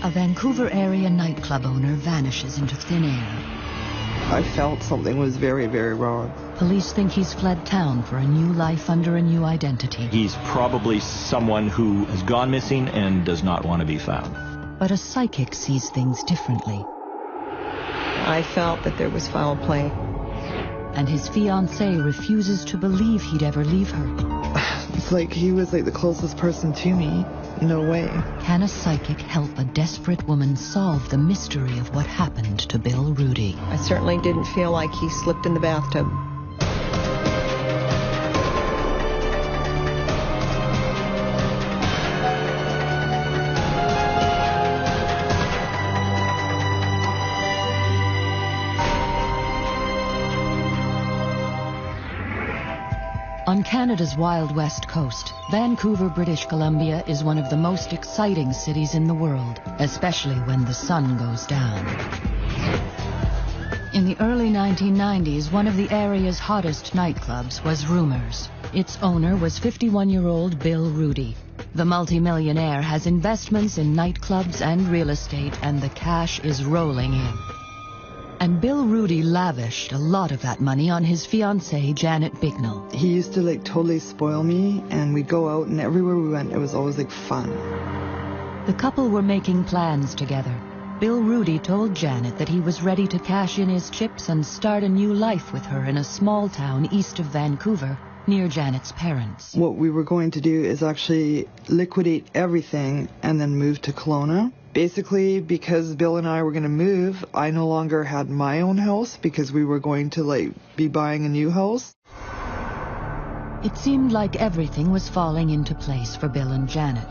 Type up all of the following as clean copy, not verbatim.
A Vancouver area nightclub owner vanishes into thin air. I felt something was very, very wrong. Police think he's fled town for a new life under a new identity. He's probably someone who has gone missing and does not want to be found. But a psychic sees things differently. I felt that there was foul play. And his fiancée refuses to believe he'd ever leave her. It's like he was like the closest person to me. No way. Can a psychic help a desperate woman solve the mystery of what happened to Bill Rudy? I certainly didn't feel like he slipped in the bathtub. On Canada's wild west coast, Vancouver, British Columbia is one of the most exciting cities in the world, especially when the sun goes down. In the early 1990s, one of the area's hottest nightclubs was Rumors. Its owner was 51-year-old Bill Rudy. The multimillionaire has investments in nightclubs and real estate, and the cash is rolling in. And Bill Rudy lavished a lot of that money on his fiancée, Janet Bignell. He used to like totally spoil me, and we'd go out, and everywhere we went, it was always like fun. The couple were making plans together. Bill Rudy told Janet that he was ready to cash in his chips and start a new life with her in a small town east of Vancouver, near Janet's parents. What we were going to do is actually liquidate everything and then move to Kelowna. Basically, because Bill and I were going to move, I no longer had my own house because we were going to be buying a new house. It seemed like everything was falling into place for Bill and Janet.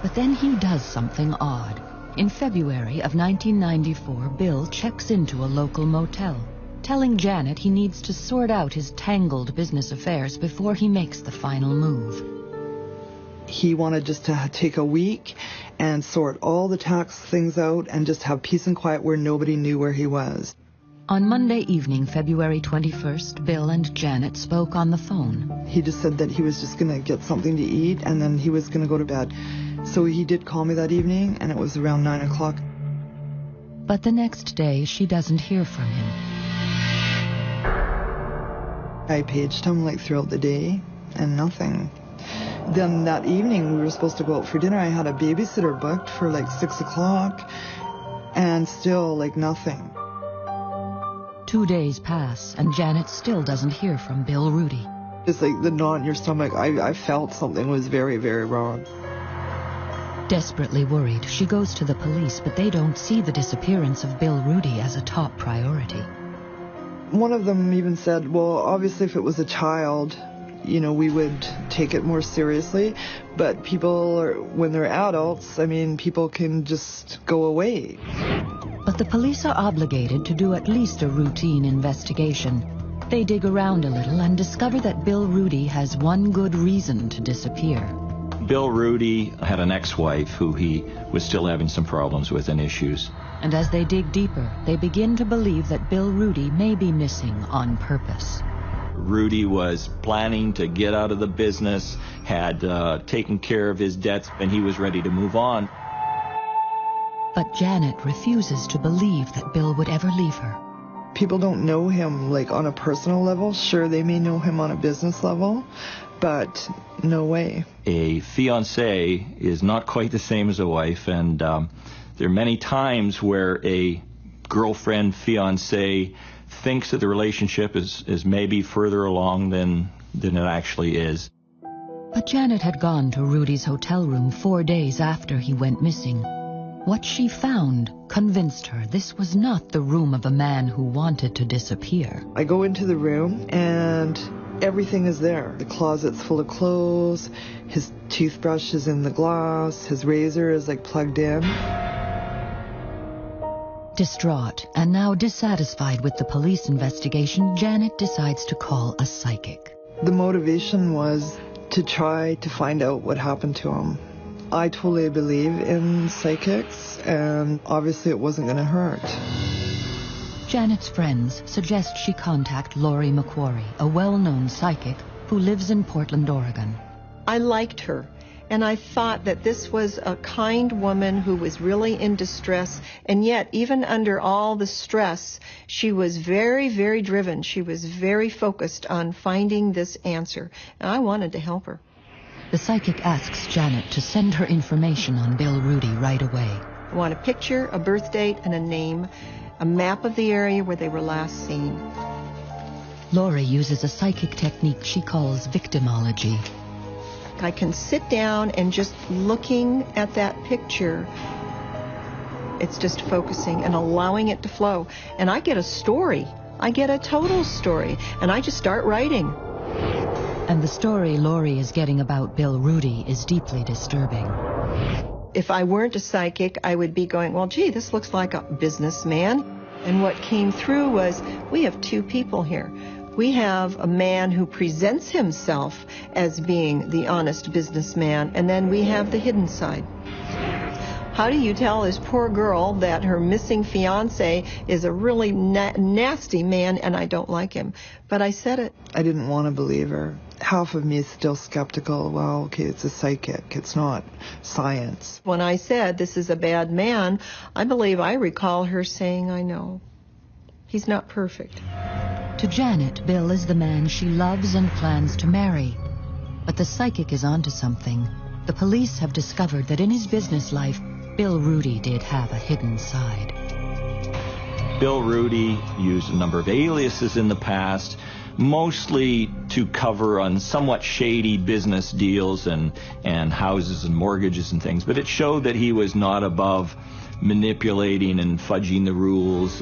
But then he does something odd. In February of 1994, Bill checks into a local motel, telling Janet he needs to sort out his tangled business affairs before he makes the final move. He wanted just to take a week and sort all the tax things out and just have peace and quiet where nobody knew where he was. On Monday evening, February 21st, Bill and Janet spoke on the phone. He just said that he was just going to get something to eat and then he was going to go to bed. So he did call me that evening, and it was around 9 o'clock. But the next day, she doesn't hear from him. I paged him throughout the day and nothing. Then that evening, we were supposed to go out for dinner. I had a babysitter booked for 6 o'clock, and still nothing. 2 days pass, and Janet still doesn't hear from Bill Rudy. Just the knot in your stomach, I felt something was very, very wrong. Desperately worried, she goes to the police, but they don't see the disappearance of Bill Rudy as a top priority. One of them even said, well, obviously if it was a child, we would take it more seriously, but when they're adults, people can just go away. But the police are obligated to do at least a routine investigation. They dig around a little and discover that Bill Rudy has one good reason to disappear. Bill Rudy had an ex-wife who he was still having some problems with and issues. And as they dig deeper, they begin to believe that Bill Rudy may be missing on purpose. Rudy was planning to get out of the business, had taken care of his debts, and he was ready to move on. But Janet refuses to believe that Bill would ever leave her. People don't know him on a personal level. Sure, they may know him on a business level, but no way. A fiancé is not quite the same as a wife, and there are many times where a girlfriend fiancé thinks that the relationship is maybe further along than it actually is. But Janet had gone to Rudy's hotel room 4 days after he went missing. What she found convinced her this was not the room of a man who wanted to disappear. I go into the room and everything is there. The closet's full of clothes, his toothbrush is in the glass, his razor is plugged in. Distraught and now dissatisfied with the police investigation, Janet decides to call a psychic. The motivation was to try to find out what happened to him. I totally believe in psychics, and obviously it wasn't going to hurt. Janet's friends suggest she contact Laurie McQuarrie, a well-known psychic who lives in Portland, Oregon. I liked her, And I thought that this was a kind woman who was really in distress, and yet, even under all the stress, she was very, very driven. She was very focused on finding this answer, and I wanted to help her. The psychic asks Janet to send her information on Bill Rudy right away. I want a picture, a birth date, and a name, a map of the area where they were last seen. Lori uses a psychic technique she calls victimology. I can sit down and just looking at that picture, it's just focusing and allowing it to flow. And I get a story. I get a total story. And I just start writing. And the story Lori is getting about Bill Rudy is deeply disturbing. If I weren't a psychic, I would be going, well, gee, this looks like a businessman. And what came through was, we have two people here. We have a man who presents himself as being the honest businessman, and then we have the hidden side. How do you tell this poor girl that her missing fiance is a really nasty man and I don't like him? But I said it. I didn't want to believe her. Half of me is still skeptical. Well, okay, it's a psychic. It's not science. When I said this is a bad man, I believe I recall her saying, I know. He's not perfect. To Janet, Bill is the man she loves and plans to marry. But the psychic is onto something. The police have discovered that in his business life, Bill Rudy did have a hidden side. Bill Rudy used a number of aliases in the past, mostly to cover on somewhat shady business deals and houses and mortgages and things. But it showed that he was not above manipulating and fudging the rules.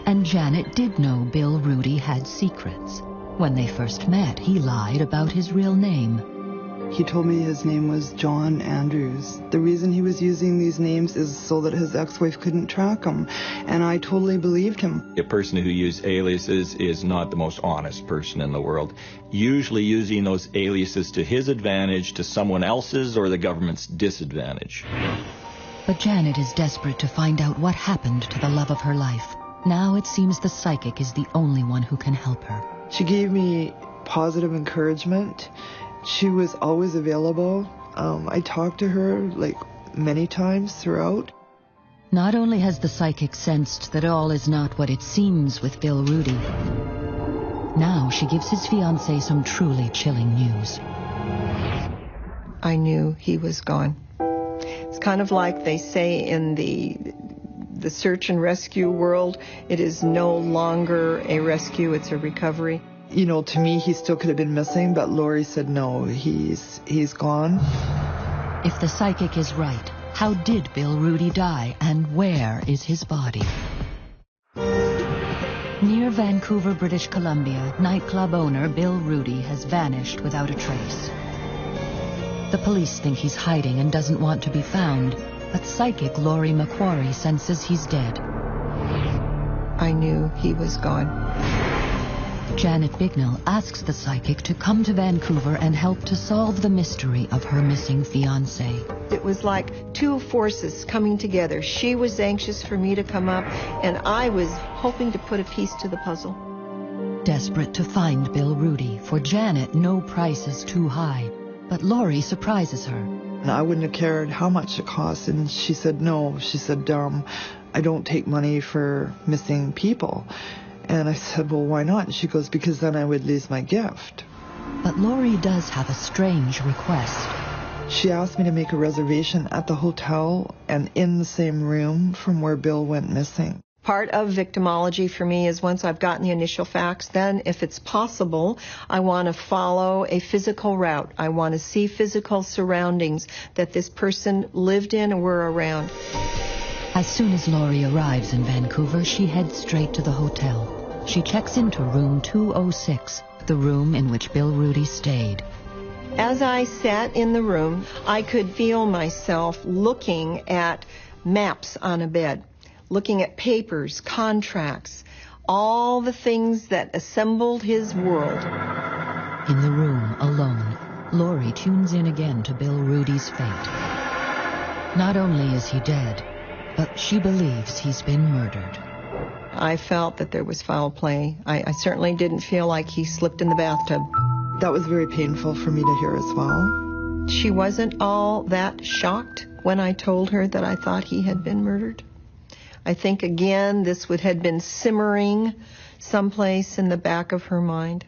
And Janet did know Bill Rudy had secrets. When they first met, he lied about his real name. He told me his name was John Andrews. The reason he was using these names is so that his ex-wife couldn't track him, and I totally believed him. A person who uses aliases is not the most honest person in the world, usually using those aliases to his advantage, to someone else's or the government's disadvantage. But Janet is desperate to find out what happened to the love of her life. Now it seems the psychic is the only one who can help her. She gave me positive encouragement. She was always available. I talked to her like many times throughout. Not only has the psychic sensed that all is not what it seems with Bill Rudy, now she gives his fiancée some truly chilling news. I knew he was gone. It's kind of like they say in the search and rescue world, it is no longer a rescue, it's a recovery. You know, to me, he still could have been missing, but Lori said no, he's gone. If the psychic is right, how did Bill Rudy die, and where is his body? Near Vancouver, British Columbia, nightclub owner Bill Rudy has vanished without a trace. The police think he's hiding and doesn't want to be found, but psychic Lori McQuarrie senses he's dead. I knew he was gone. Janet Bignell asks the psychic to come to Vancouver and help to solve the mystery of her missing fiancé. It was like two forces coming together. She was anxious for me to come up, and I was hoping to put a piece to the puzzle. Desperate to find Bill Rudy, for Janet, no price is too high. But Lori surprises her. And I wouldn't have cared how much it cost. And she said, no. She said, I don't take money for missing people. And I said, well, why not? And she goes, because then I would lose my gift. But Lori does have a strange request. She asked me to make a reservation at the hotel and in the same room from where Bill went missing. Part of victimology for me is once I've gotten the initial facts, then if it's possible, I want to follow a physical route. I want to see physical surroundings that this person lived in and were around. As soon as Lori arrives in Vancouver, she heads straight to the hotel. She checks into room 206, the room in which Bill Rudy stayed. As I sat in the room, I could feel myself looking at maps on a bed, looking at papers, contracts, all the things that assembled his world. In the room, alone, Lori tunes in again to Bill Rudy's fate. Not only is he dead, but she believes he's been murdered. I felt that there was foul play. I certainly didn't feel like he slipped in the bathtub. That was very painful for me to hear as well. She wasn't all that shocked when I told her that I thought he had been murdered. I think, again, this had been simmering someplace in the back of her mind.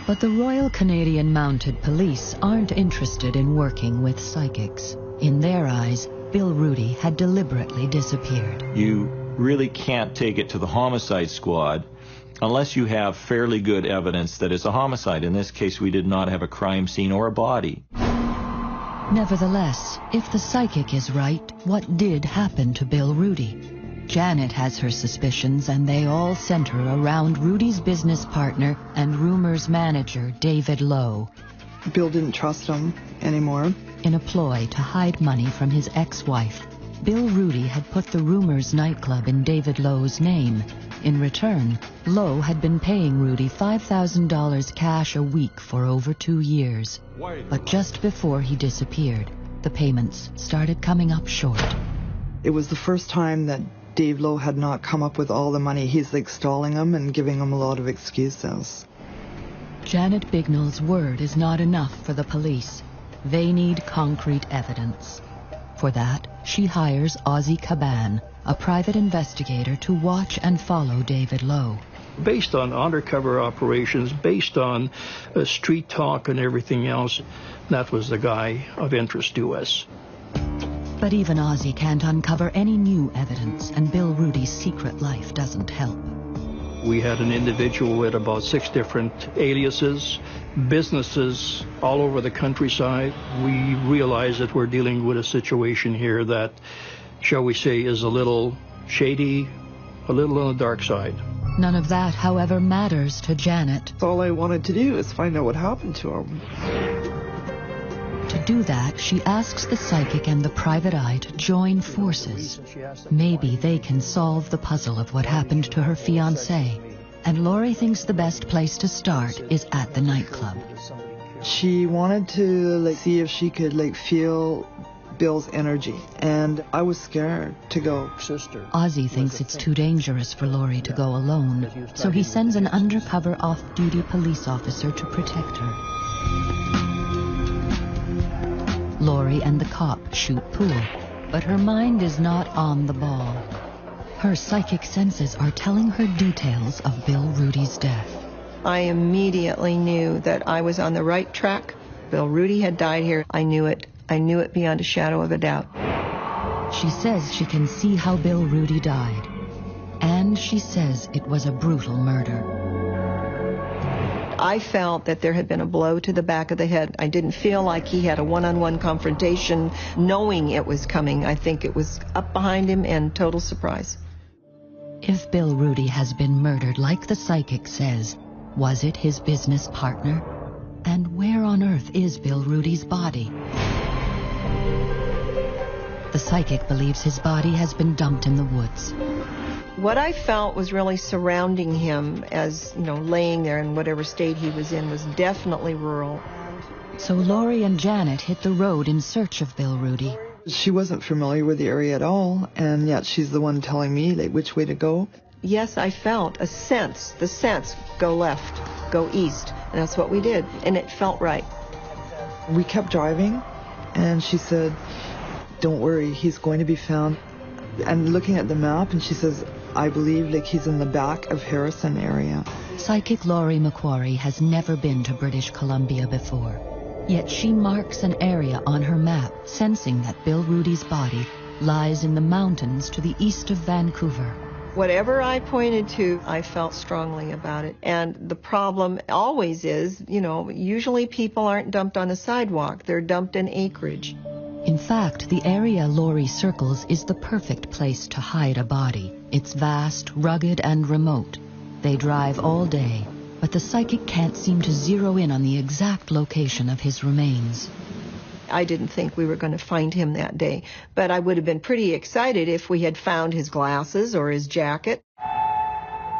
But the Royal Canadian Mounted Police aren't interested in working with psychics. In their eyes, Bill Rudy had deliberately disappeared. You really can't take it to the homicide squad unless you have fairly good evidence that it's a homicide. In this case, we did not have a crime scene or a body. Nevertheless, if the psychic is right, what did happen to Bill Rudy? Janet has her suspicions, and they all center around Rudy's business partner and Rumor's manager, David Lowe. Bill didn't trust him anymore. In a ploy to hide money from his ex-wife, Bill Rudy had put the Rumors nightclub in David Lowe's name. In return, Lowe had been paying Rudy $5,000 cash a week for over 2 years. But just before he disappeared, the payments started coming up short. It was the first time that Dave Lowe had not come up with all the money. He's like stalling him and giving him a lot of excuses. Janet Bignell's word is not enough for the police. They need concrete evidence. For that, she hires Ozzie Caban, a private investigator, to watch and follow David Lowe. Based on undercover operations, based on street talk and everything else, that was the guy of interest to us. But even Ozzie can't uncover any new evidence, and Bill Rudy's secret life doesn't help. We had an individual with about 6 different aliases, businesses all over the countryside. We realize that we're dealing with a situation here that, shall we say, is a little shady, a little on the dark side. None of that, however, matters to Janet. All I wanted to do is find out what happened to him. To do that, she asks the psychic and the private eye to join forces. Maybe they can solve the puzzle of what happened to her fiancé. And Laurie thinks the best place to start is at the nightclub. She wanted to see if she could feel Bill's energy, and I was scared to go. Ozzie thinks it's too dangerous for Laurie to go alone, so he sends an undercover off-duty police officer to protect her. Laurie and the cop shoot pool, but her mind is not on the ball. Her psychic senses are telling her details of Bill Rudy's death. I immediately knew that I was on the right track. Bill Rudy had died here. I knew it. I knew it beyond a shadow of a doubt. She says she can see how Bill Rudy died. And she says it was a brutal murder. I felt that there had been a blow to the back of the head. I didn't feel like he had a one-on-one confrontation knowing it was coming. I think it was up behind him and total surprise. If Bill Rudy has been murdered like the psychic says, was it his business partner? And where on earth is Bill Rudy's body? The psychic believes his body has been dumped in the woods. What I felt was really surrounding him as, laying there in whatever state he was in was definitely rural. So Laurie and Janet hit the road in search of Bill Rudy. She wasn't familiar with the area at all, and yet she's the one telling me which way to go. Yes, I felt the sense, go left, go east, and that's what we did, and it felt right. We kept driving, and she said, "Don't worry, he's going to be found." And looking at the map, and she says, "I believe he's in the back of Harrison area." Psychic Laurie McQuarrie has never been to British Columbia before. Yet she marks an area on her map, sensing that Bill Rudy's body lies in the mountains to the east of Vancouver. Whatever I pointed to, I felt strongly about it. And the problem always is, usually people aren't dumped on a sidewalk. They're dumped in acreage. In fact, the area Laurie circles is the perfect place to hide a body. It's vast, rugged, and remote. They drive all day, but the psychic can't seem to zero in on the exact location of his remains. I didn't think we were going to find him that day, but I would have been pretty excited if we had found his glasses or his jacket.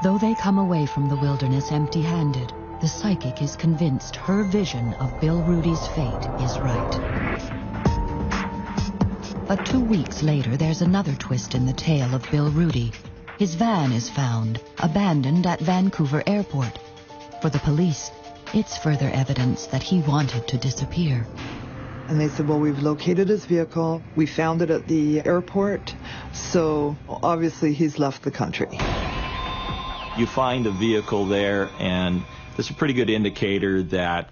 Though they come away from the wilderness empty-handed, the psychic is convinced her vision of Bill Rudy's fate is right. But 2 weeks later, there's another twist in the tale of Bill Rudy. His van is found, abandoned at Vancouver Airport. For the police, it's further evidence that he wanted to disappear. And they said, well, we've located his vehicle. We found it at the airport. So obviously he's left the country. You find a vehicle there, and that's a pretty good indicator that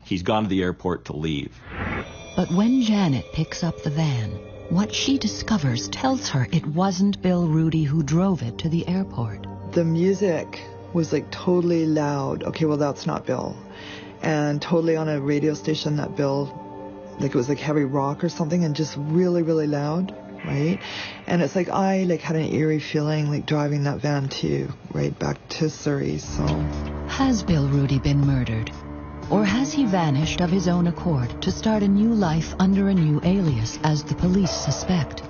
he's gone to the airport to leave. But when Janet picks up the van, what she discovers tells her it wasn't Bill Rudy who drove it to the airport. The music was like totally loud. Okay, well, that's not Bill. And totally on a radio station that Bill, like it was like heavy rock or something, and just really, really loud, right? And it's like I like had an eerie feeling like driving that van too, right back to Surrey. So has Bill Rudy been murdered? Or has he vanished of his own accord to start a new life under a new alias, as the police suspect?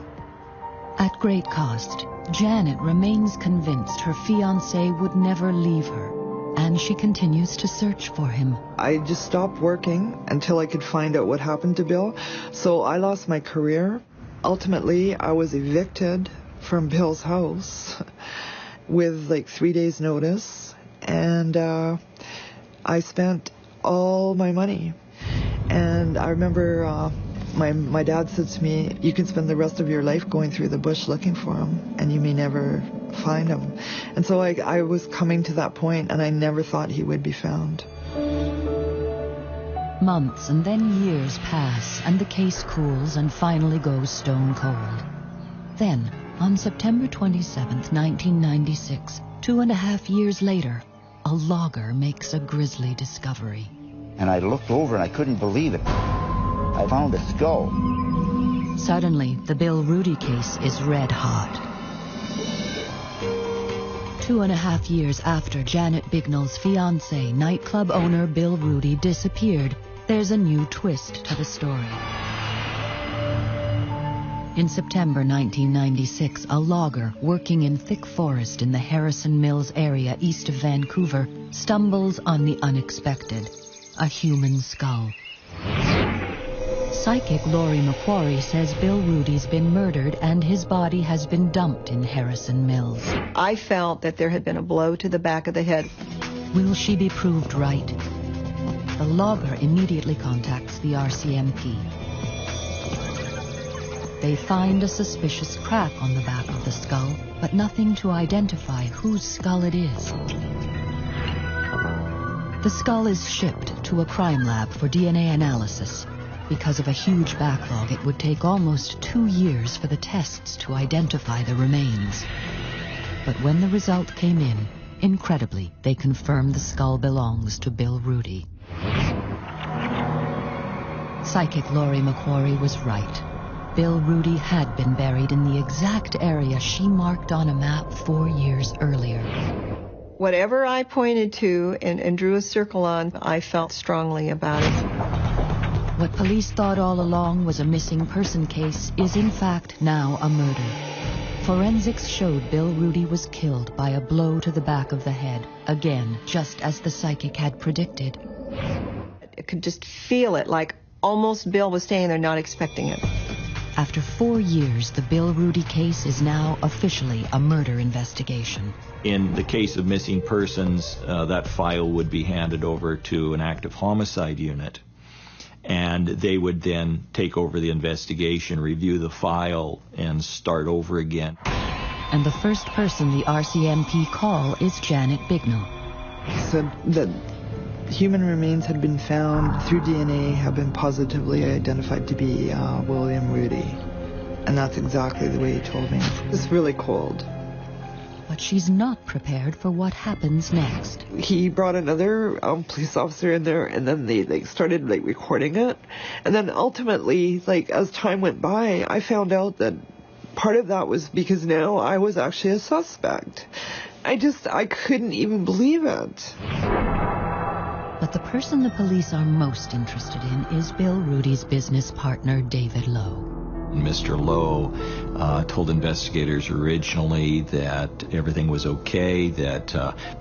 At great cost, Janet remains convinced her fiancé would never leave her, and she continues to search for him. I just stopped working until I could find out what happened to Bill. So I lost my career. Ultimately, I was evicted from Bill's house with like 3 days notice, and I spent all my money. And I remember my dad said to me, you can spend the rest of your life going through the bush looking for him, and you may never find him. And so I was coming to that point, and I never thought he would be found. Months and then years pass, and the case cools and finally goes stone cold. Then, on September 27th, 1996, 2.5 years later, a logger makes a grisly discovery. And I looked over and I couldn't believe it. I found a skull. Suddenly, the Bill Rudy case is red hot. 2.5 years after Janet Bignell's fiancé, nightclub owner Bill Rudy, disappeared, there's a new twist to the story. In September 1996, a logger working in thick forest in the Harrison Mills area east of Vancouver stumbles on the unexpected, a human skull. Psychic Laurie McQuarrie says Bill Rudy's been murdered and his body has been dumped in Harrison Mills. I felt that there had been a blow to the back of the head. Will she be proved right? The logger immediately contacts the RCMP. They find a suspicious crack on the back of the skull, but nothing to identify whose skull it is. The skull is shipped to a crime lab for DNA analysis. Because of a huge backlog, it would take almost 2 years for the tests to identify the remains. But when the result came in, incredibly, they confirmed the skull belongs to Bill Rudy. Psychic Laurie McQuarrie was right. Bill Rudy had been buried in the exact area she marked on a map 4 years earlier. Whatever I pointed to and drew a circle on, I felt strongly about it. What police thought all along was a missing person case is in fact now a murder. Forensics showed Bill Rudy was killed by a blow to the back of the head, again, just as the psychic had predicted. I could just feel it, like almost Bill was staying there not expecting it. After 4 years, the Bill Rudy case is now officially a murder investigation. In the case of missing persons, that file would be handed over to an active homicide unit, and they would then take over the investigation, review the file, and start over again. And the first person the RCMP call is Janet Bignell. Said that human remains had been found through DNA, have been positively identified to be William Rudy. And that's exactly the way he told me. It's really cold. But she's not prepared for what happens next. He brought another police officer in there, and then they started recording it. And then ultimately, as time went by, I found out that part of that was because now I was actually a suspect. I couldn't even believe it. But the person the police are most interested in is Bill Rudy's business partner, David Lowe. Mr. Lowe told investigators originally that everything was okay, that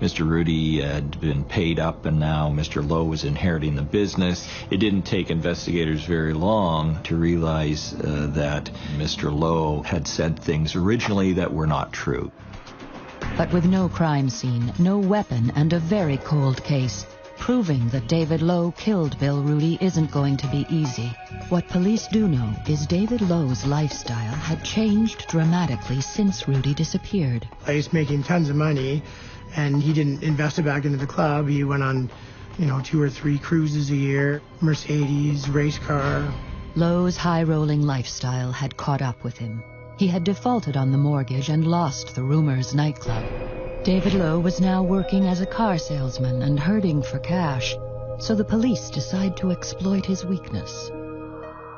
Mr. Rudy had been paid up and now Mr. Lowe was inheriting the business. It didn't take investigators very long to realize that Mr. Lowe had said things originally that were not true. But with no crime scene, no weapon, and a very cold case, Proving that David Lowe killed Bill Rudy isn't going to be easy. What police do know is David Lowe's lifestyle had changed dramatically since Rudy disappeared. I was making tons of money, and he didn't invest it back into the club. He went on, 2 or 3 cruises a year, Mercedes, race car. Lowe's high-rolling lifestyle had caught up with him. He had defaulted on the mortgage and lost the Rumors nightclub. David Lowe was now working as a car salesman and herding for cash, so the police decide to exploit his weakness.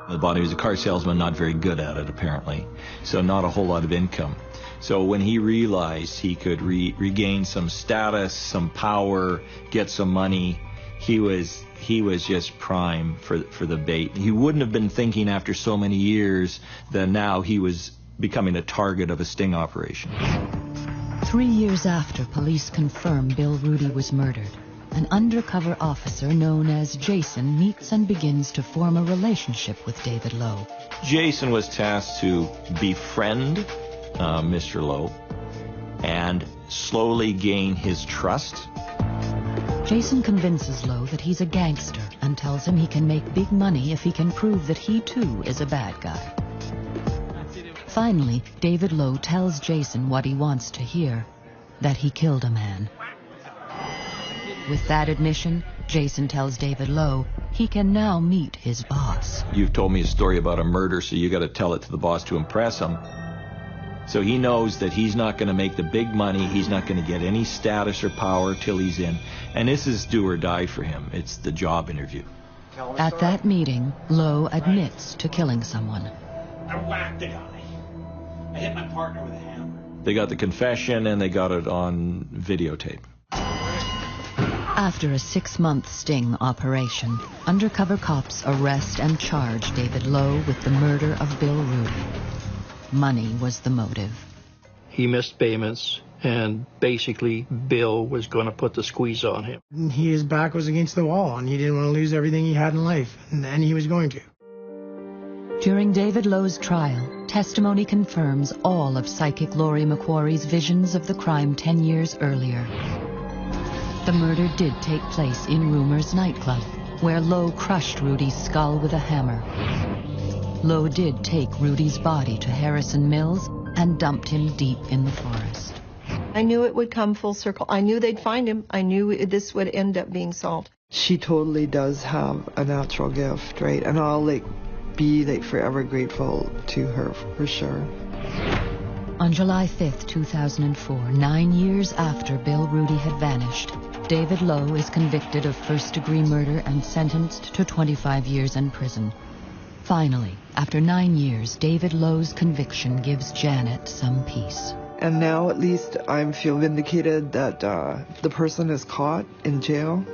The body was a car salesman, not very good at it, apparently, so not a whole lot of income. So when he realized he could regain some status, some power, get some money, he was just prime for the bait. He wouldn't have been thinking after so many years that now he was becoming a target of a sting operation. 3 years after police confirm Bill Rudy was murdered, an undercover officer known as Jason meets and begins to form a relationship with David Lowe. Jason was tasked to befriend Mr. Lowe and slowly gain his trust. Jason convinces Lowe that he's a gangster and tells him he can make big money if he can prove that he too is a bad guy. Finally, David Lowe tells Jason what he wants to hear, that he killed a man. With that admission, Jason tells David Lowe he can now meet his boss. You've told me a story about a murder, so you got to tell it to the boss to impress him. So he knows that he's not going to make the big money, he's not going to get any status or power till he's in. And this is do or die for him. It's the job interview. At that meeting, Lowe admits to killing someone. I whacked the guy. I hit my partner with a hammer. They got the confession and they got it on videotape. After a 6-month sting operation, undercover cops arrest and charge David Lowe with the murder of Bill Rudy. Money was the motive. He missed payments, and basically Bill was going to put the squeeze on him. His back was against the wall, and he didn't want to lose everything he had in life, and he was going to. During David Lowe's trial, testimony confirms all of psychic Laurie McQuarrie's visions of the crime 10 years earlier. The murder did take place in Rumors nightclub, where Lowe crushed Rudy's skull with a hammer. Lowe did take Rudy's body to Harrison Mills and dumped him deep in the forest. I knew it would come full circle. I knew they'd find him. I knew this would end up being solved. She totally does have a natural gift, right? And I'll be forever grateful to her for sure. On July 5th, 2004, 9 years after Bill Rudy had vanished, David Lowe is convicted of first-degree murder and sentenced to 25 years in prison. Finally, after 9 years, David Lowe's conviction gives Janet some peace. And now at least I feel vindicated that the person is caught in jail,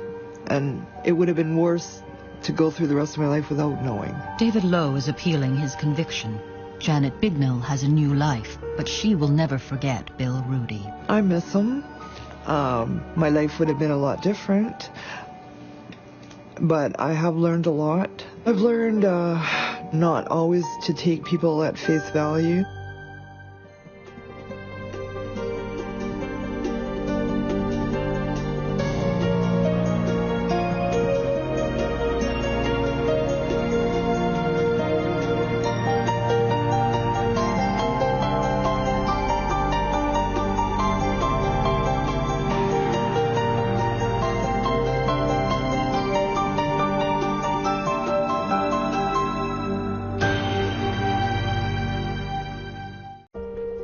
and it would have been worse to go through the rest of my life without knowing. David Lowe is appealing his conviction. Janet Bignell has a new life, but she will never forget Bill Rudy. I miss him. My life would have been a lot different, but I have learned a lot. I've learned not always to take people at face value.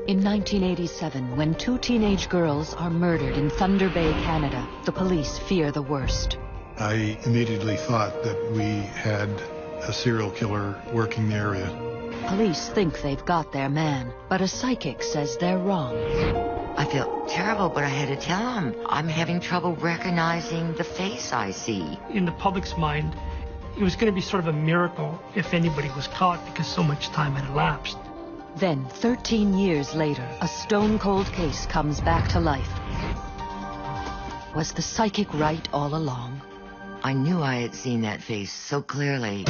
In 1987, when 2 teenage girls are murdered in Thunder Bay, Canada, the police fear the worst. I immediately thought that we had a serial killer working the area. Police think they've got their man, but a psychic says they're wrong. I felt terrible, but I had to tell him I'm having trouble recognizing the face I see. In the public's mind, it was going to be sort of a miracle if anybody was caught because so much time had elapsed. Then, 13 years later, a stone-cold case comes back to life. Was the psychic right all along? I knew I had seen that face so clearly.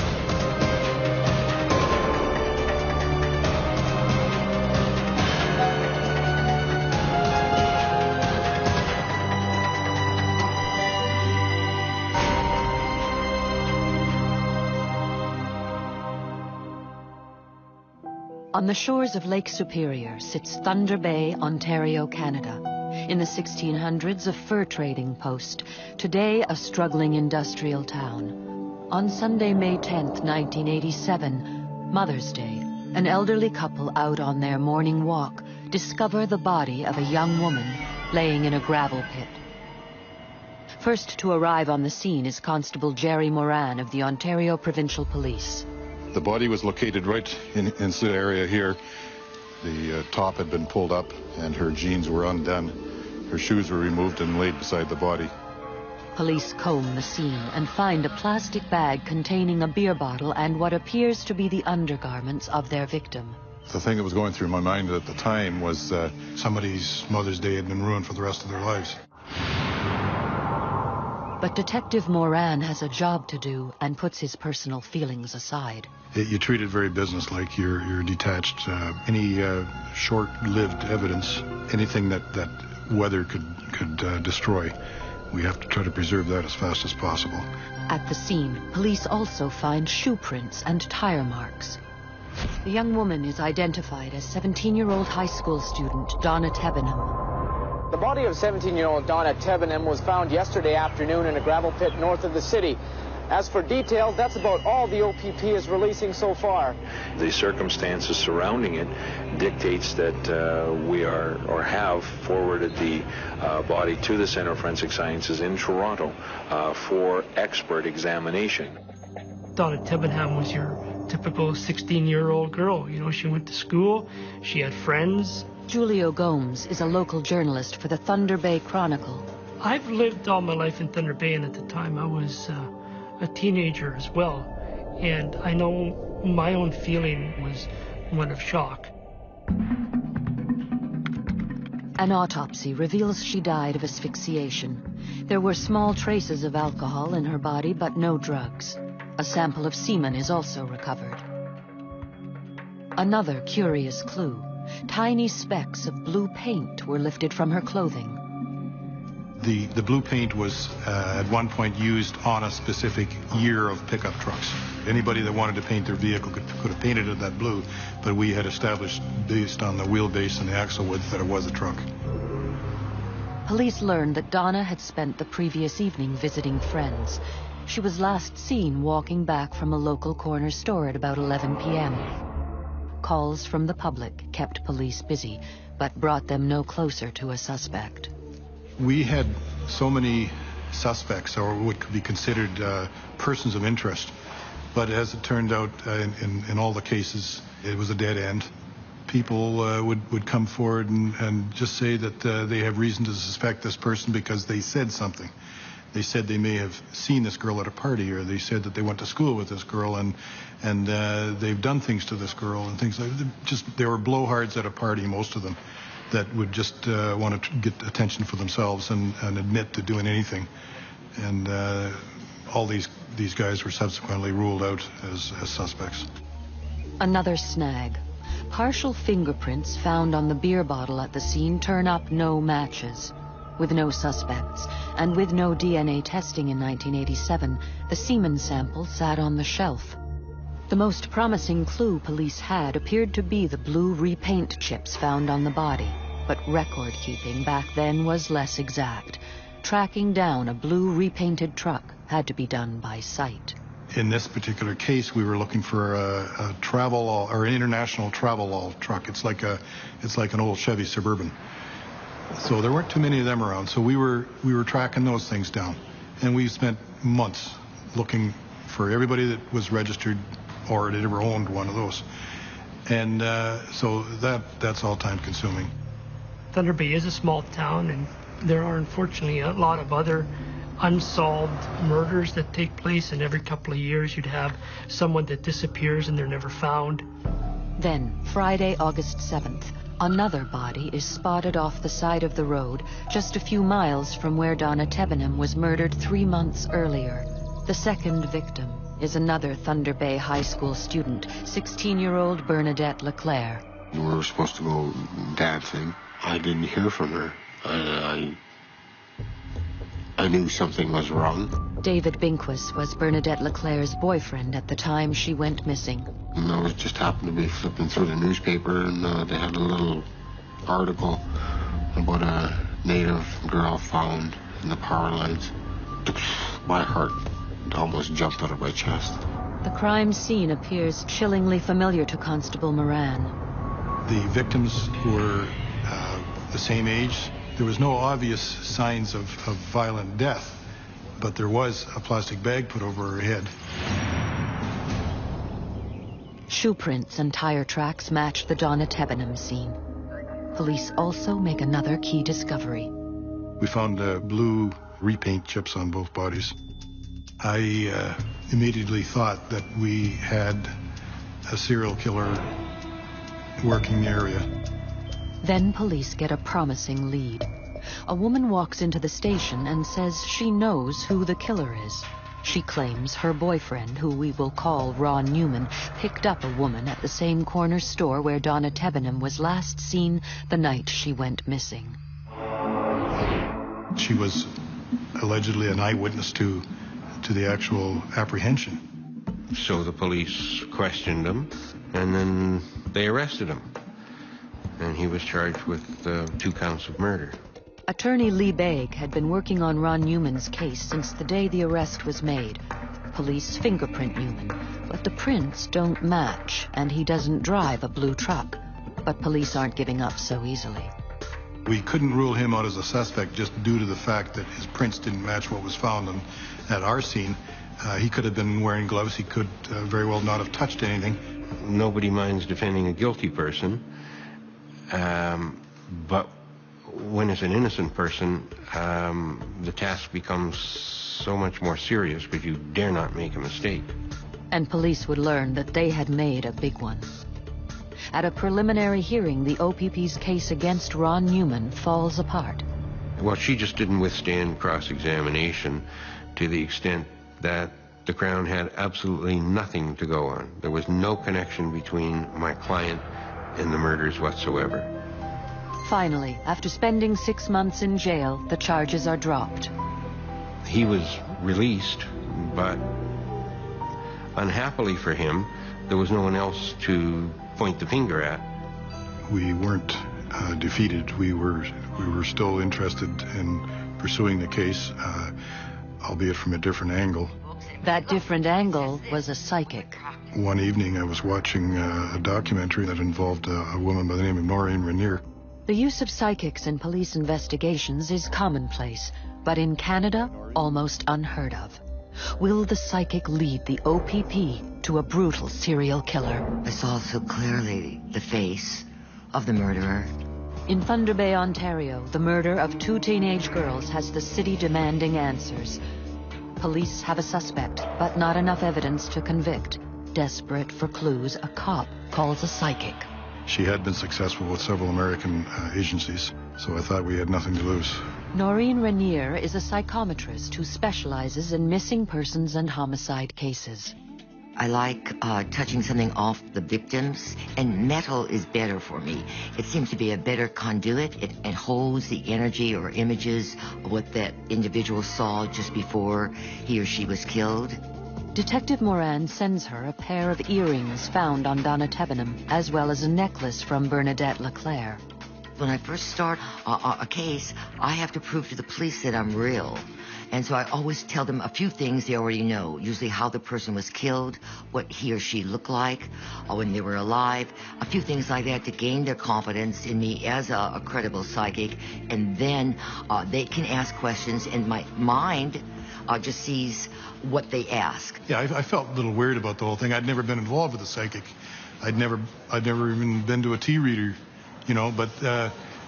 On the shores of Lake Superior sits Thunder Bay, Ontario, Canada. In the 1600s, a fur trading post. Today, a struggling industrial town. On Sunday, May 10th, 1987, Mother's Day, an elderly couple out on their morning walk discover the body of a young woman laying in a gravel pit. First to arrive on the scene is Constable Jerry Moran of the Ontario Provincial Police. The body was located right in the area here. The top had been pulled up and her jeans were undone. Her shoes were removed and laid beside the body. Police comb the scene and find a plastic bag containing a beer bottle and what appears to be the undergarments of their victim. The thing that was going through my mind at the time was somebody's Mother's Day had been ruined for the rest of their lives. But Detective Moran has a job to do and puts his personal feelings aside. You treat it very businesslike. You're detached. Any short-lived evidence, anything that weather could destroy, we have to try to preserve that as fast as possible. At the scene, police also find shoe prints and tire marks. The young woman is identified as 17-year-old high school student Donna Tebenham. The body of 17-year-old Donna Tebenham was found yesterday afternoon in a gravel pit north of the city. As for details, that's about all the OPP is releasing so far. The circumstances surrounding it dictates that we are or have forwarded the body to the Center of Forensic Sciences in Toronto for expert examination. Donna Tebenham was your typical 16-year-old girl. You know, she went to school, she had friends. Julio Gomes is a local journalist for the Thunder Bay Chronicle. I've lived all my life in Thunder Bay, and at the time I was a teenager as well. And I know my own feeling was one of shock. An autopsy reveals she died of asphyxiation. There were small traces of alcohol in her body, but no drugs. A sample of semen is also recovered. Another curious clue. Tiny specks of blue paint were lifted from her clothing. The blue paint was at one point used on a specific year of pickup trucks. Anybody that wanted to paint their vehicle could have painted it that blue, but we had established based on the wheelbase and the axle width that it was a truck. Police learned that Donna had spent the previous evening visiting friends. She was last seen walking back from a local corner store at about 11 p.m. Calls from the public kept police busy, but brought them no closer to a suspect. We had so many suspects, or what could be considered persons of interest, but as it turned out, in all the cases, it was a dead end. People would come forward and just say that they have reason to suspect this person because they said something. They said they may have seen this girl at a party, or they said that they went to school with this girl and they've done things to this girl and things like that. Just, they were blowhards at a party, most of them, that would just want to get attention for themselves and admit to doing anything. And all these guys were subsequently ruled out as suspects. Another snag. Partial fingerprints found on the beer bottle at the scene turn up no matches. With no suspects, and with no DNA testing in 1987, the semen sample sat on the shelf. The most promising clue police had appeared to be the blue repaint chips found on the body, but record-keeping back then was less exact. Tracking down a blue repainted truck had to be done by sight. In this particular case, we were looking for a travel or an international travel truck. It's like an old Chevy Suburban. So there weren't too many of them around. So we were tracking those things down, and we spent months looking for everybody that was registered or had ever owned one of those. And so that's all time consuming. Thunder Bay is a small town, and there are unfortunately a lot of other unsolved murders that take place, and every couple of years you'd have someone that disappears and they're never found. Then, Friday, August 7th, another body is spotted off the side of the road just a few miles from where Donna Tebenham was murdered 3 months earlier. The second victim is another Thunder Bay High School student, 16-year-old Bernadette Leclerc. We were supposed to go dancing. I didn't hear from her. I knew something was wrong. David Binquist was Bernadette LeClaire's boyfriend at the time she went missing. And I was just happened to be flipping through the newspaper, and they had a little article about a native girl found in the power lines. My heart almost jumped out of my chest. The crime scene appears chillingly familiar to Constable Moran. The victims were the same age. There was no obvious signs of violent death, but there was a plastic bag put over her head. Shoe prints and tire tracks match the Donna Tebenham scene. Police also make another key discovery. We found blue repaint chips on both bodies. I immediately thought that we had a serial killer working the area. Then police get a promising lead. A woman walks into the station and says she knows who the killer is. She claims her boyfriend, who we will call Ron Newman, picked up a woman at the same corner store where Donna Tebenham was last seen the night she went missing. She was allegedly an eyewitness to the actual apprehension. So the police questioned him, and then they arrested him. And he was charged with 2 counts of murder. Attorney Lee Begg had been working on Ron Newman's case since the day the arrest was made. Police fingerprint Newman, but the prints don't match, and he doesn't drive a blue truck. But police aren't giving up so easily. We couldn't rule him out as a suspect just due to the fact that his prints didn't match what was found at our scene. He could have been wearing gloves. He could very well not have touched anything. Nobody minds defending a guilty person, but when it's an innocent person, the task becomes so much more serious because you dare not make a mistake. And police would learn that they had made a big one. At a preliminary hearing, the OPP's case against Ron Newman falls apart. Well, she just didn't withstand cross-examination to the extent that the Crown had absolutely nothing to go on. There was no connection between my client and the murders whatsoever. Finally, after spending 6 months in jail, the charges are dropped. He was released, but unhappily for him, there was no one else to point the finger at. We weren't defeated. We were still interested in pursuing the case, albeit from a different angle. That different angle was a psychic. One evening I was watching a documentary that involved a woman by the name of Noreen Rainier. The use of psychics in police investigations is commonplace, but in Canada, almost unheard of. Will the psychic lead the OPP to a brutal serial killer? I saw so clearly the face of the murderer. In Thunder Bay, Ontario, the murder of 2 teenage girls has the city demanding answers. Police have a suspect, but not enough evidence to convict. Desperate for clues, a cop calls a psychic. She had been successful with several American agencies, so I thought we had nothing to lose. Noreen Rainier is a psychometrist who specializes in missing persons and homicide cases. I like touching something off the victims, and metal is better for me. It seems to be a better conduit. It holds the energy or images of what that individual saw just before he or she was killed. Detective Moran sends her a pair of earrings found on Donna Tebenham, as well as a necklace from Bernadette LeClaire. When I first start a case, I have to prove to the police that I'm real. And so I always tell them a few things they already know, usually how the person was killed, what he or she looked like, or when they were alive, a few things like that to gain their confidence in me as a credible psychic. And then they can ask questions, and my mind just sees what they ask. Yeah, I felt a little weird about the whole thing. I'd never been involved with a psychic. I'd never even been to a tea reader, but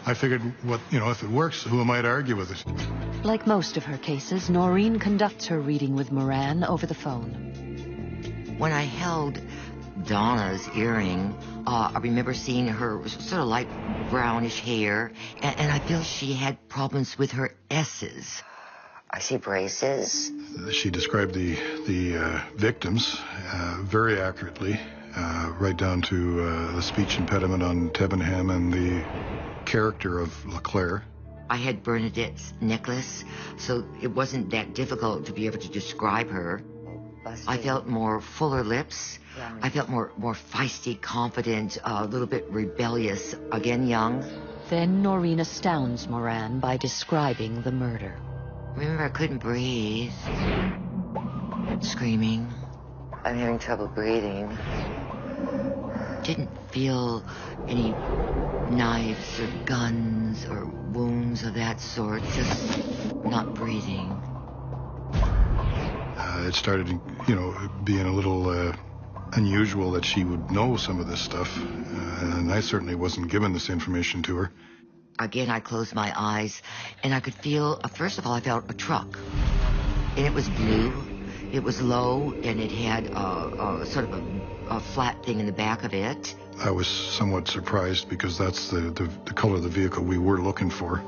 I figured, if it works, who am I to argue with it? Like most of her cases, Noreen conducts her reading with Moran over the phone. When I held Donna's earring, I remember seeing her sort of light brownish hair, and I feel she had problems with her S's. I see braces. She described the victims very accurately, right down to the speech impediment on Tebenham and the character of LeClaire. I had Bernadette's necklace, so it wasn't that difficult to be able to describe her. I felt more fuller lips. I felt more feisty, confident, a little bit rebellious, again young. Then Noreen astounds Moran by describing the murder. Remember, I couldn't breathe. Screaming. I'm having trouble breathing. Didn't feel any knives or guns or wounds of that sort, just not breathing. It started, being a little unusual that she would know some of this stuff, and I certainly wasn't given this information to her. Again, I closed my eyes, and I could feel, first of all, I felt a truck, and it was blue, it was low, and it had sort of a flat thing in the back of it. I was somewhat surprised because that's the color of the vehicle we were looking for,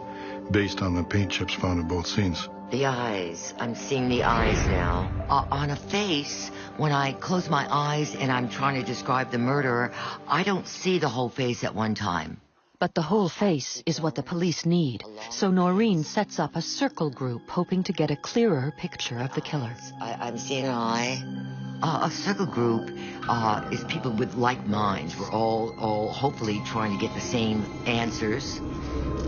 based on the paint chips found in both scenes. The eyes. I'm seeing the eyes now. On a face, when I close my eyes and I'm trying to describe the murderer, I don't see the whole face at one time. But the whole face is what the police need, so Noreen sets up a circle group hoping to get a clearer picture of the killer. I'm seeing an eye. A circle group is people with like minds. We're all hopefully trying to get the same answers.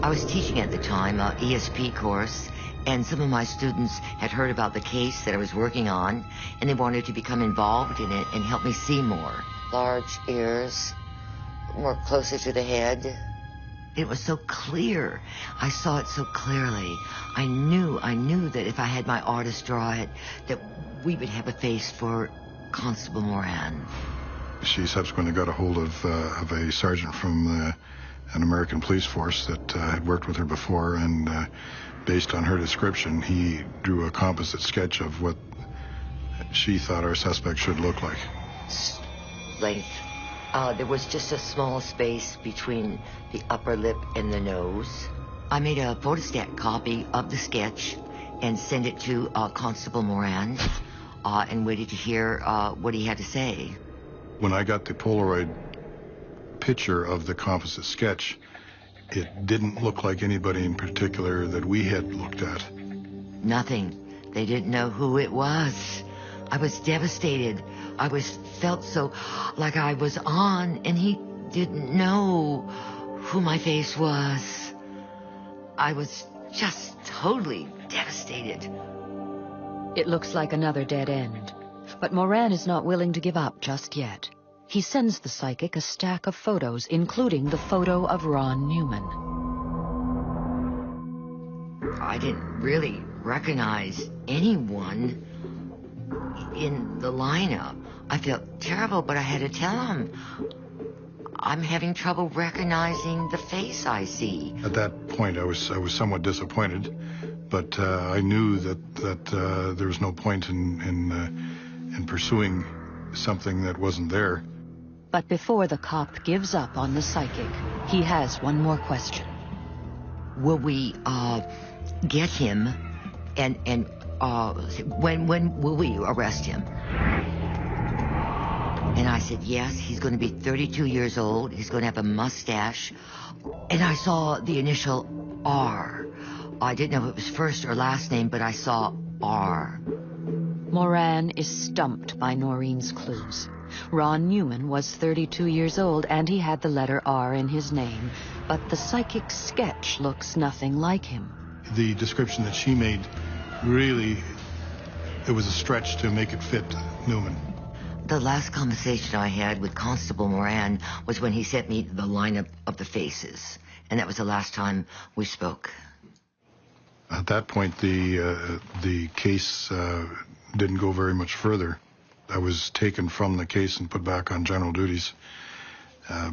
I was teaching at the time an ESP course, and some of my students had heard about the case that I was working on, and they wanted to become involved in it and help me see more. Large ears, more closer to the head. It was so clear. I saw it so clearly. I knew that if I had my artist draw it, that we would have a face for Constable Moran. She subsequently got a hold of a sergeant from an American police force that had worked with her before, and based on her description, he drew a composite sketch of what she thought our suspect should look like. Length. There was just a small space between the upper lip and the nose. I made a photostat copy of the sketch and sent it to Constable Moran and waited to hear what he had to say. When I got the Polaroid picture of the composite sketch, it didn't look like anybody in particular that we had looked at. Nothing. They didn't know who it was. I was devastated. I felt so like I was on, and he didn't know who my face was. I was just totally devastated. It looks like another dead end. But Moran is not willing to give up just yet. He sends the psychic a stack of photos, including the photo of Ron Newman. I didn't really recognize anyone in the lineup. I felt terrible, but I had to tell him. I'm having trouble recognizing the face I see. At that point, I was somewhat disappointed, but I knew that there was no point in pursuing something that wasn't there. But before the cop gives up on the psychic, he has one more question. Will we get him, and when will we arrest him? And I said, yes, he's going to be 32 years old. He's going to have a mustache. And I saw the initial R. I didn't know if it was first or last name, but I saw R. Moran is stumped by Noreen's clues. Ron Newman was 32 years old, and he had the letter R in his name. But the psychic sketch looks nothing like him. The description that she made, really, it was a stretch to make it fit Newman. The last conversation I had with Constable Moran was when he sent me the lineup of the faces. And that was the last time we spoke. At that point, the case didn't go very much further. I was taken from the case and put back on general duties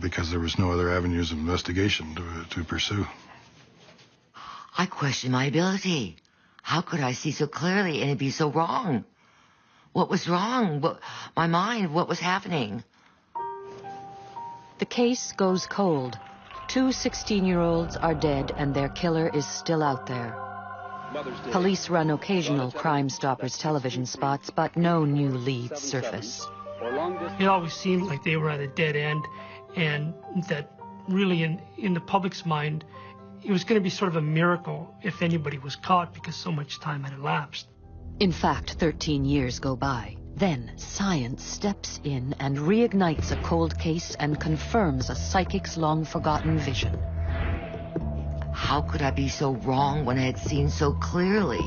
because there was no other avenues of investigation to pursue. I questioned my ability. How could I see so clearly and it be so wrong? What was wrong? My mind, what was happening? The case goes cold. 2 16-year-olds are dead and their killer is still out there. Police run occasional Crime Stoppers television spots, but no new leads surface. It always seemed like they were at a dead end, and that really in the public's mind, it was going to be sort of a miracle if anybody was caught because so much time had elapsed. In fact, 13 years go by. Then science steps in and reignites a cold case and confirms a psychic's long-forgotten vision. How could I be so wrong when I had seen so clearly?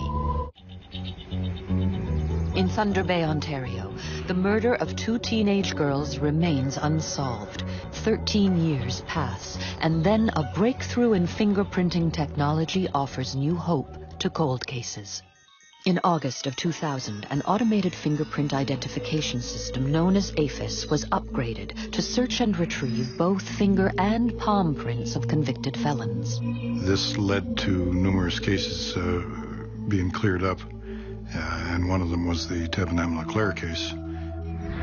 In Thunder Bay, Ontario, the murder of 2 teenage girls remains unsolved. 13 years pass, and then a breakthrough in fingerprinting technology offers new hope to cold cases. In August of 2000, an automated fingerprint identification system known as APHIS was upgraded to search and retrieve both finger and palm prints of convicted felons. This led to numerous cases being cleared up, and one of them was the Tevin M. LeClaire case.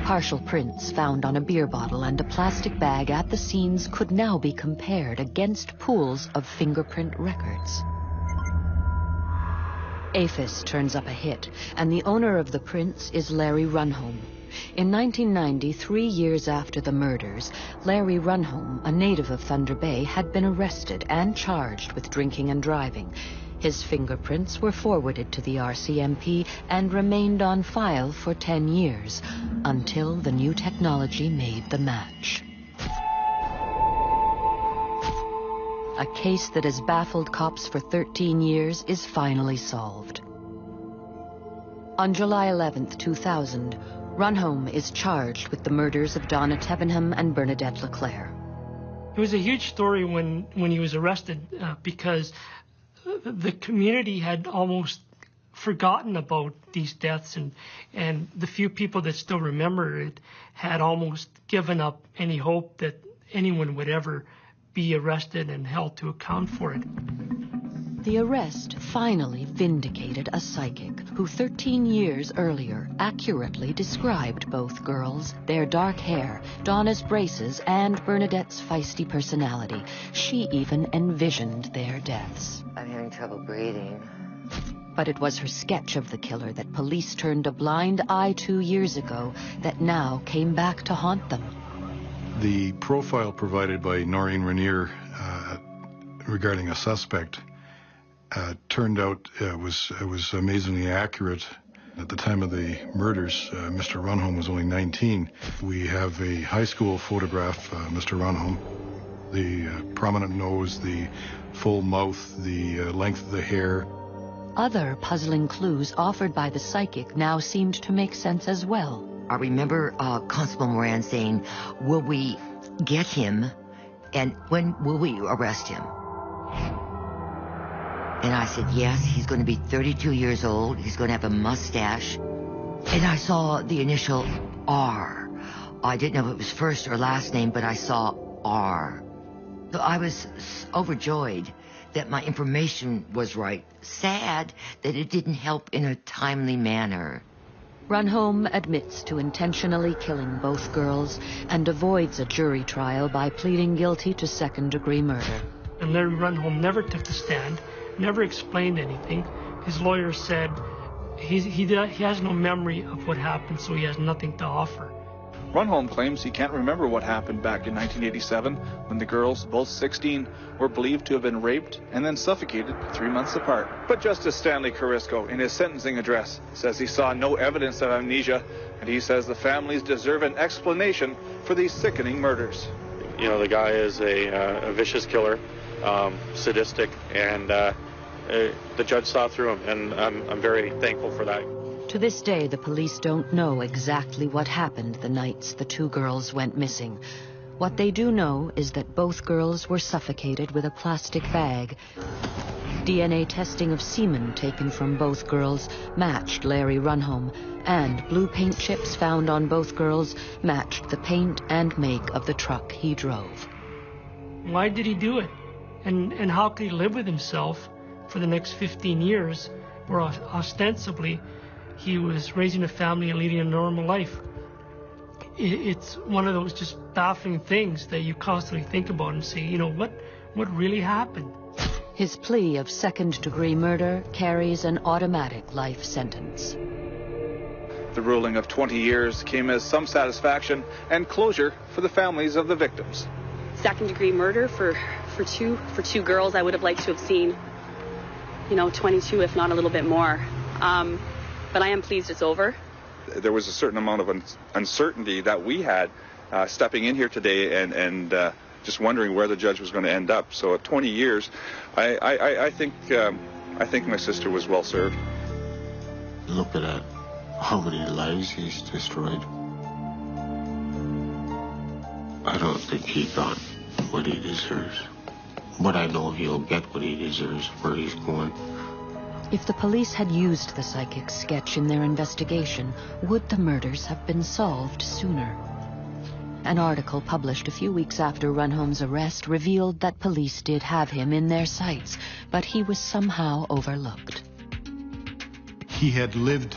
Partial prints found on a beer bottle and a plastic bag at the scenes could now be compared against pools of fingerprint records. APHIS turns up a hit, and the owner of the prints is Larry Runholm. In 1990, 3 years after the murders, Larry Runholm, a native of Thunder Bay, had been arrested and charged with drinking and driving. His fingerprints were forwarded to the RCMP and remained on file for 10 years, until the new technology made the match. A case that has baffled cops for 13 years is finally solved. On July 11th, 2000, Runholm is charged with the murders of Donna Tevenham and Bernadette LeClaire. It was a huge story when he was arrested because the community had almost forgotten about these deaths, and the few people that still remember it had almost given up any hope that anyone would ever be arrested and held to account for it. The arrest finally vindicated a psychic who 13 years earlier accurately described both girls, their dark hair, Donna's braces, and Bernadette's feisty personality. She even envisioned their deaths. I'm having trouble breathing. But it was her sketch of the killer that police turned a blind eye 2 years ago that now came back to haunt them. The profile provided by Noreen Rainier regarding a suspect turned out was amazingly accurate. At the time of the murders, Mr. Runholm was only 19. We have a high school photograph, Mr. Runholm. The prominent nose, the full mouth, the length of the hair. Other puzzling clues offered by the psychic now seemed to make sense as well. I remember Constable Moran saying, "Will we get him, and when will we arrest him?" And I said, yes, he's going to be 32 years old. He's going to have a mustache. And I saw the initial R. I didn't know if it was first or last name, but I saw R. So I was overjoyed that my information was right. Sad that it didn't help in a timely manner. Runholm admits to intentionally killing both girls and avoids a jury trial by pleading guilty to second-degree murder. And Larry Runholm never took the stand, never explained anything. His lawyer said he has no memory of what happened, so he has nothing to offer. Runholm claims he can't remember what happened back in 1987 when the girls, both 16, were believed to have been raped and then suffocated 3 months apart. But Justice Stanley Carisco, in his sentencing address, says he saw no evidence of amnesia, and he says the families deserve an explanation for these sickening murders. You know, the guy is a vicious killer, sadistic, and the judge saw through him, and I'm very thankful for that. To this day, the police don't know exactly what happened the nights the two girls went missing. What they do know is that both girls were suffocated with a plastic bag. DNA testing of semen taken from both girls matched Larry Runholm, and blue paint chips found on both girls matched the paint and make of the truck he drove. Why did he do it? And how could he live with himself for the next 15 years, where ostensibly he was raising a family and leading a normal life? It's one of those just baffling things that you constantly think about and say, you know, what really happened? His plea of second-degree murder carries an automatic life sentence. The ruling of 20 years came as some satisfaction and closure for the families of the victims. Second-degree murder for for two girls. I would have liked to have seen, 22, if not a little bit more. But I am pleased it's over. There was a certain amount of uncertainty that we had stepping in here today and just wondering where the judge was going to end up. So at 20 years, I think my sister was well served. Look at how many lives he's destroyed. I don't think he got what he deserves. But I know he'll get what he deserves where he's going. If the police had used the psychic sketch in their investigation, would the murders have been solved sooner? An article published a few weeks after Runholm's arrest revealed that police did have him in their sights, but he was somehow overlooked. He had lived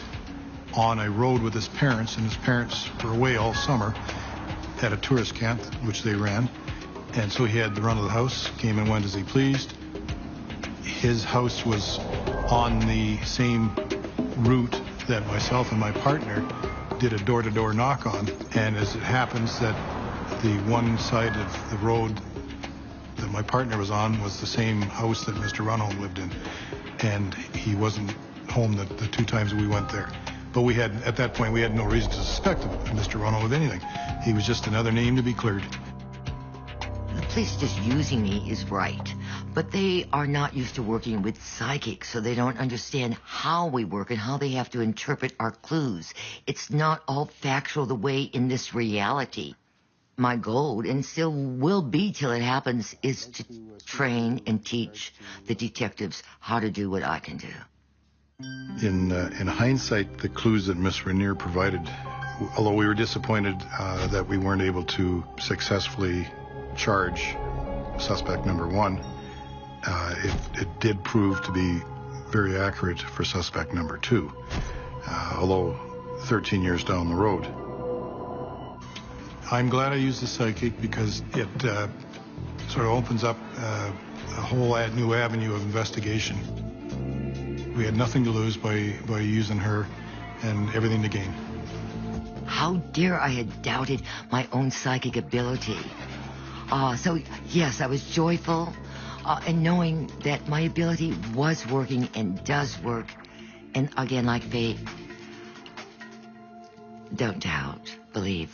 on a road with his parents, and his parents were away all summer at a tourist camp, which they ran. And so he had the run of the house, came and went as he pleased. His house was on the same route that myself and my partner did a door-to-door knock on. And as it happens that the one side of the road that my partner was on was the same house that Mr. Runholm lived in. And he wasn't home the two times we went there. But at that point, we had no reason to suspect Mr. Runholm of anything. He was just another name to be cleared. The police just using me is right, but they are not used to working with psychics, so they don't understand how we work and how they have to interpret our clues. It's not all factual the way in this reality. My goal, and still will be till it happens, is to train and teach the detectives how to do what I can do. In hindsight, the clues that Miss Rainier provided, although we were disappointed that we weren't able to successfully charge suspect number one, it did prove to be very accurate for suspect number two, although 13 years down the road. I'm glad I used the psychic because it sort of opens up a whole new avenue of investigation. We had nothing to lose by using her and everything to gain. How dare I had doubted my own psychic ability. So, yes, I was joyful in knowing that my ability was working and does work. And again, like faith, don't doubt, believe.